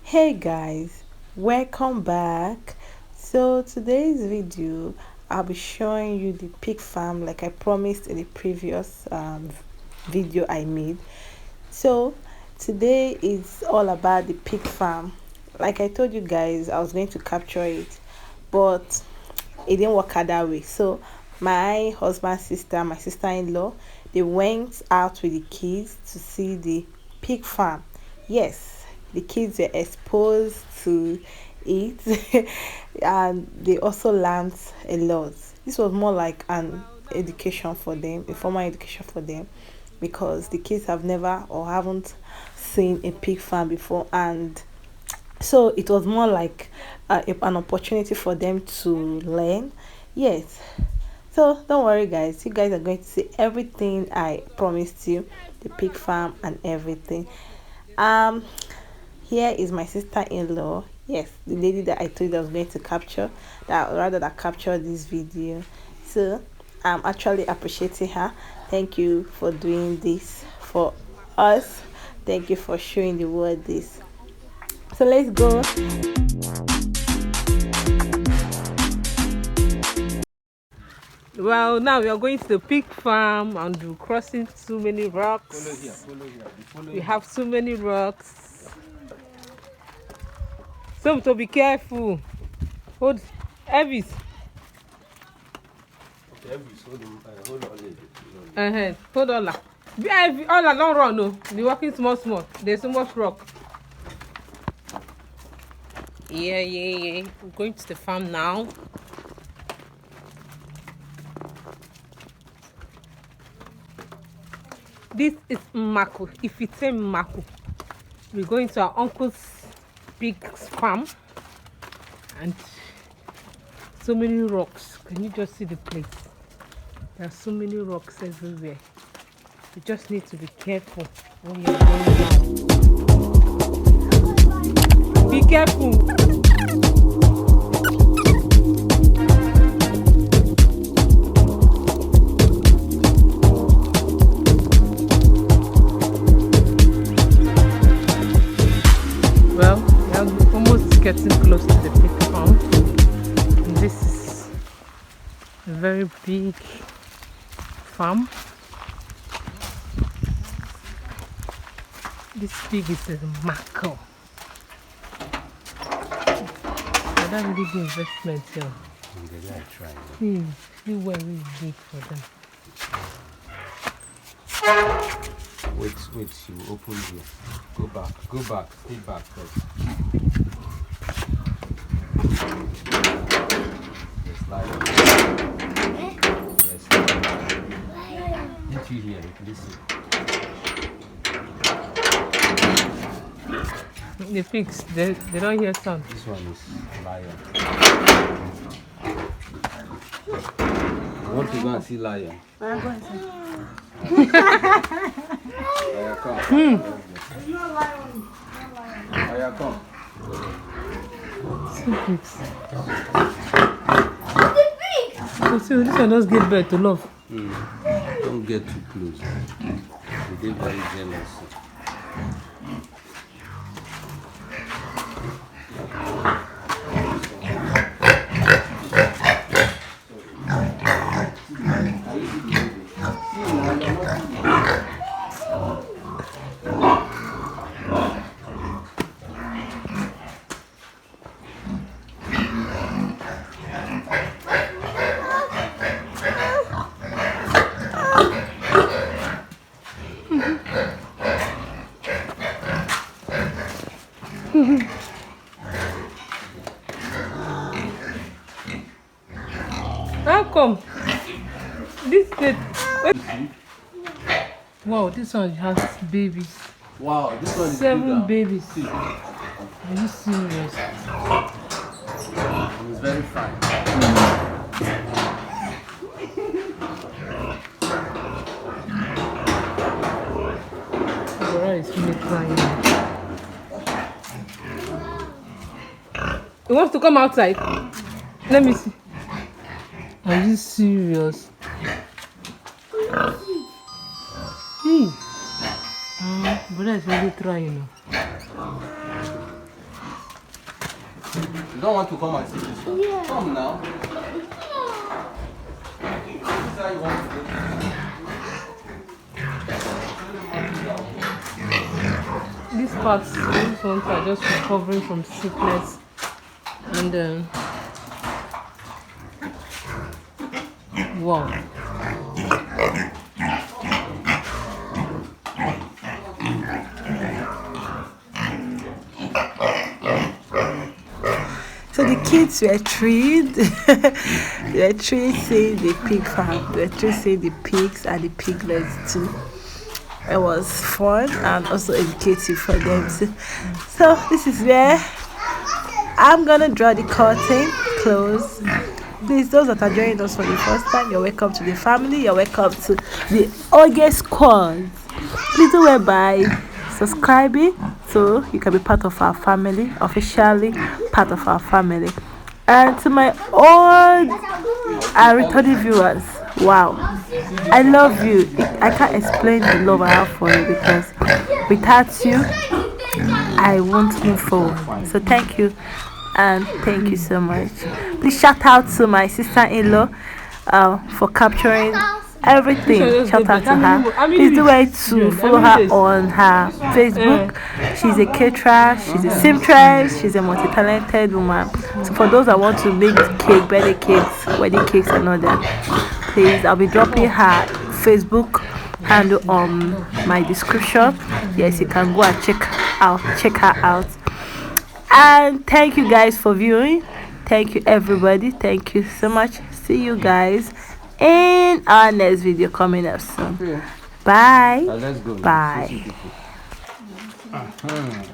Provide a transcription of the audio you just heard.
Hey guys, welcome back. So today's video I'll be showing you the pig farm like I promised in the previous video I made. So today is all about the pig farm. Like I told you guys, I was going to capture it, but it didn't work out that way. So my husband's sister, my sister-in-law, they went out with the kids to see the pig farm. Yes, the kids were exposed to it and they also learned a lot. This was more like an education for them, a formal education for them, because the kids have never or haven't seen a pig farm before, and so it was more like an opportunity for them to learn. Yes, so don't worry guys, you guys are going to see everything I promised you, the pig farm and everything. um Here is my sister-in-law. Yes, the lady that I told you I was going to capture, that captured this video. So I'm actually appreciating her. Thank you for doing this for us. Thank you for showing the world this. So let's go. Well, now we are going to the pig farm and we're crossing too many rocks. Follow here. We have too many rocks. So to be careful. Hold Elvis. Okay, hold on. Hold on. All don't run, no. Be walking small. There's so much rock. Yeah. We're going to the farm now. This is Mako. If it's a Mako, we're going to our uncle's pig's farm, and so many rocks. Can you just see the place? There are so many rocks everywhere. You just need to be careful when you're going down. Be careful. Getting close to the pig farm. And this is a very big farm. This pig is a Mako. That's a big investment here. See where we big for them. Wait, you open here. Go back, stay back first. Yes, lion. Yes, lion. Did you hear it? Listen. The pigs, they don't hear sound. This one is lion. I want to go and see lion. I'm going to. Lion, come. Lion, come. Two pigs. So this one just give birth to love. Don't get too close. They get very jealous. How come? This kid. Wow, this one has babies. Wow, this one is 7 babies. See. Are you serious? It's very fine. Dora is really crying. He wants to come outside. Let me see. Are you serious? Brother is really trying. You don't want to come and see this one? Yeah. Come now. This is how you want to do it. These parts, these ones are just recovering from sickness, and wow. So the kids were thrilled. They were thrilled seeing the pig farm. They were thrilled seeing the pigs and the piglets too. It was fun and also educative for them too. So this is where I'm gonna draw the curtain close. Please, those that are joining us for the first time, you're welcome to the family. You're welcome to the August squad. Please do well by subscribing so you can be part of our family, officially part of our family. And to my old and returning viewers, wow, I love you. I can't explain the love I have for you, because without you I won't move forward. So thank you, and thank you so much. Please shout out to my sister-in-law for capturing everything. Shout out to her. Please do it to follow her on her Facebook. She's a caterer, she's a seamstress, she's a multi-talented woman. So for those that want to make cake, birthday cakes, wedding cakes and all that, please, I'll be dropping her Facebook handle on my description. Yes, you can go and check her out. And thank you guys for viewing. Thank you everybody. Thank you so much. See you guys in our next video coming up soon. Okay. Bye. Let's go. Bye. Strong.